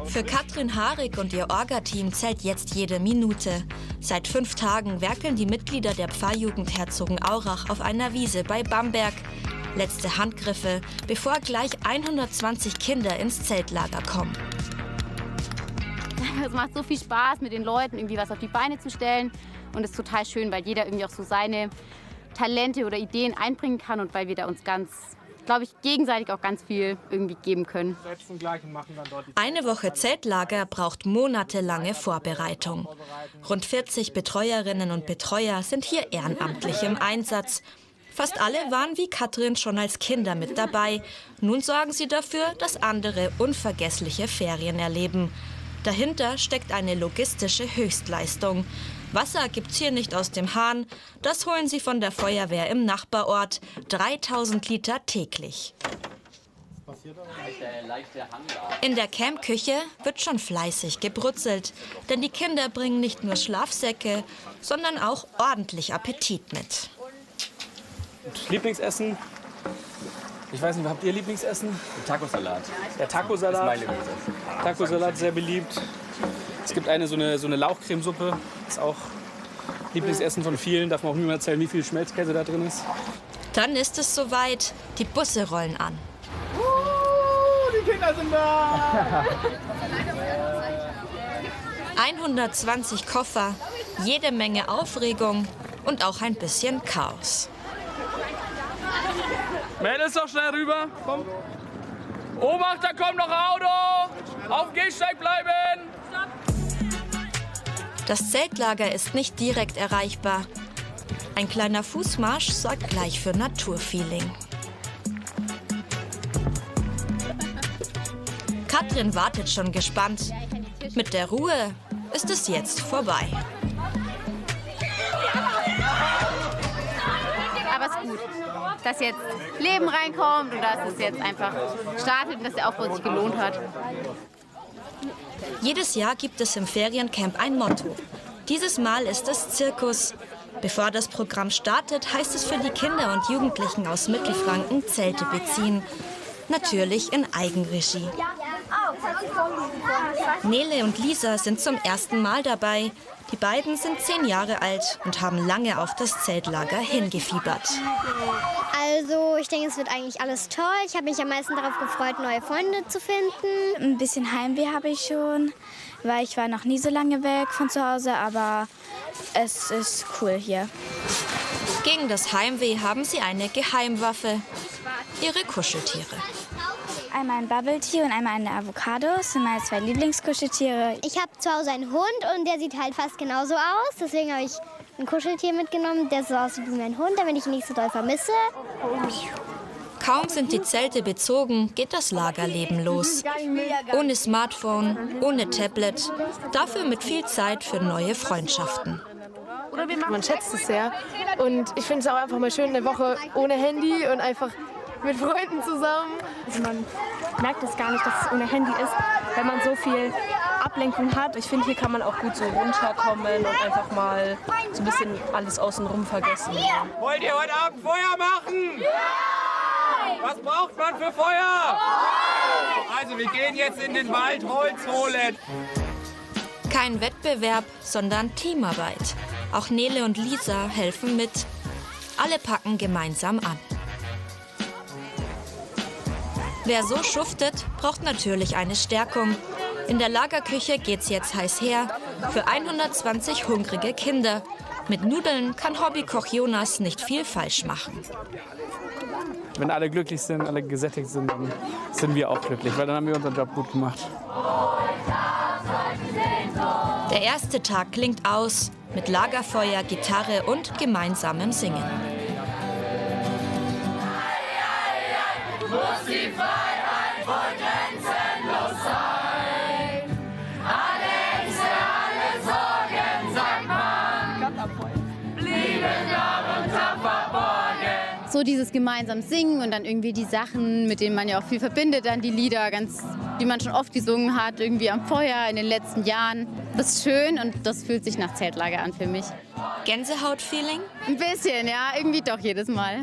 Für Katrin Harig und ihr Orga-Team zählt jetzt jede Minute. Seit 5 Tagen werkeln die Mitglieder der Pfarrjugend Herzogenaurach auf einer Wiese bei Bamberg. Letzte Handgriffe, bevor gleich 120 Kinder ins Zeltlager kommen. Es macht so viel Spaß, mit den Leuten irgendwie was auf die Beine zu stellen. Und es ist total schön, weil jeder irgendwie auch so seine Talente oder Ideen einbringen kann und weil wir da uns ganz, glaube ich, gegenseitig auch ganz viel irgendwie geben können. Eine Woche Zeltlager braucht monatelange Vorbereitung. Rund 40 Betreuerinnen und Betreuer sind hier ehrenamtlich im Einsatz. Fast alle waren wie Katrin schon als Kinder mit dabei. Nun sorgen sie dafür, dass andere unvergessliche Ferien erleben. Dahinter steckt eine logistische Höchstleistung. Wasser gibt's hier nicht aus dem Hahn, das holen sie von der Feuerwehr im Nachbarort. 3000 Liter täglich. In der Campküche wird schon fleißig gebrutzelt, denn die Kinder bringen nicht nur Schlafsäcke, sondern auch ordentlich Appetit mit. Lieblingsessen? Ich weiß nicht, habt ihr Lieblingsessen? Tacosalat. Der Tacosalat. Das ist mein Lieblingsessen. Tacosalat sehr beliebt. Es gibt so eine Lauchcremesuppe. Das ist auch Lieblingsessen von vielen. Darf man auch niemand erzählen, wie viel Schmelzkäse da drin ist. Dann ist es soweit. Die Busse rollen an. Die Kinder sind da! 120 Koffer, jede Menge Aufregung und auch ein bisschen Chaos. Mädels, doch schnell rüber. Komm. Obacht, da kommt noch ein Auto! Auf dem Gehsteig bleiben! Das Zeltlager ist nicht direkt erreichbar. Ein kleiner Fußmarsch sorgt gleich für Naturfeeling. Katrin wartet schon gespannt. Mit der Ruhe ist es jetzt vorbei. Aber es ist gut, dass jetzt Leben reinkommt und dass es jetzt einfach startet und dass der Aufbau sich gelohnt hat. Jedes Jahr gibt es im Feriencamp ein Motto. Dieses Mal ist es Zirkus. Bevor das Programm startet, heißt es für die Kinder und Jugendlichen aus Mittelfranken Zelte beziehen. Natürlich in Eigenregie. Nele und Lisa sind zum ersten Mal dabei. Die beiden sind 10 Jahre alt und haben lange auf das Zeltlager hingefiebert. Also ich denke, es wird eigentlich alles toll. Ich habe mich am meisten darauf gefreut, neue Freunde zu finden. Ein bisschen Heimweh habe ich schon, weil ich war noch nie so lange weg von zu Hause, aber es ist cool hier. Gegen das Heimweh haben sie eine Geheimwaffe, ihre Kuscheltiere. Einmal ein Bubble-Tier und einmal eine Avocado. Das sind meine 2 Lieblingskuscheltiere. Ich habe zu Hause einen Hund und der sieht halt fast genauso aus. Deswegen habe ich ein Kuscheltier mitgenommen, der so aussieht wie mein Hund, damit ich ihn nicht so doll vermisse. Kaum sind die Zelte bezogen, geht das Lagerleben los. Ohne Smartphone, ohne Tablet, dafür mit viel Zeit für neue Freundschaften. Man schätzt es sehr und ich finde es auch einfach mal schön, eine Woche ohne Handy und einfach mit Freunden zusammen. Also man merkt es gar nicht, dass es ohne Handy ist, wenn man so viel Ablenkung hat. Ich finde, hier kann man auch gut so runterkommen und einfach mal so ein bisschen alles außenrum vergessen. Wollt ihr heute Abend Feuer machen? Ja! Was braucht man für Feuer? Also wir gehen jetzt in den Wald Holz holen. Kein Wettbewerb, sondern Teamarbeit. Auch Nele und Lisa helfen mit. Alle packen gemeinsam an. Wer so schuftet, braucht natürlich eine Stärkung. In der Lagerküche geht's jetzt heiß her für 120 hungrige Kinder. Mit Nudeln kann Hobbykoch Jonas nicht viel falsch machen. Wenn alle glücklich sind, alle gesättigt sind, dann sind wir auch glücklich, weil dann haben wir unseren Job gut gemacht. Der erste Tag klingt aus mit Lagerfeuer, Gitarre und gemeinsamem Singen. Muss die Freiheit voll grenzenlos sein. Alle Ängste, alle Sorgen, sagt man, blieben darunter verborgen. So dieses gemeinsam Singen und dann irgendwie die Sachen, mit denen man ja auch viel verbindet, dann die Lieder, die man schon oft gesungen hat, irgendwie am Feuer in den letzten Jahren. Das ist schön und das fühlt sich nach Zeltlager an für mich. Gänsehaut-Feeling? Ein bisschen, ja, irgendwie doch jedes Mal.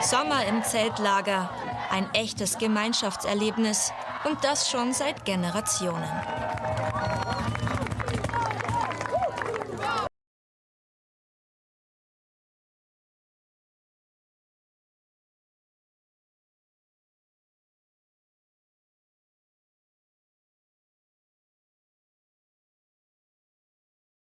Sommer im Zeltlager, ein echtes Gemeinschaftserlebnis und das schon seit Generationen.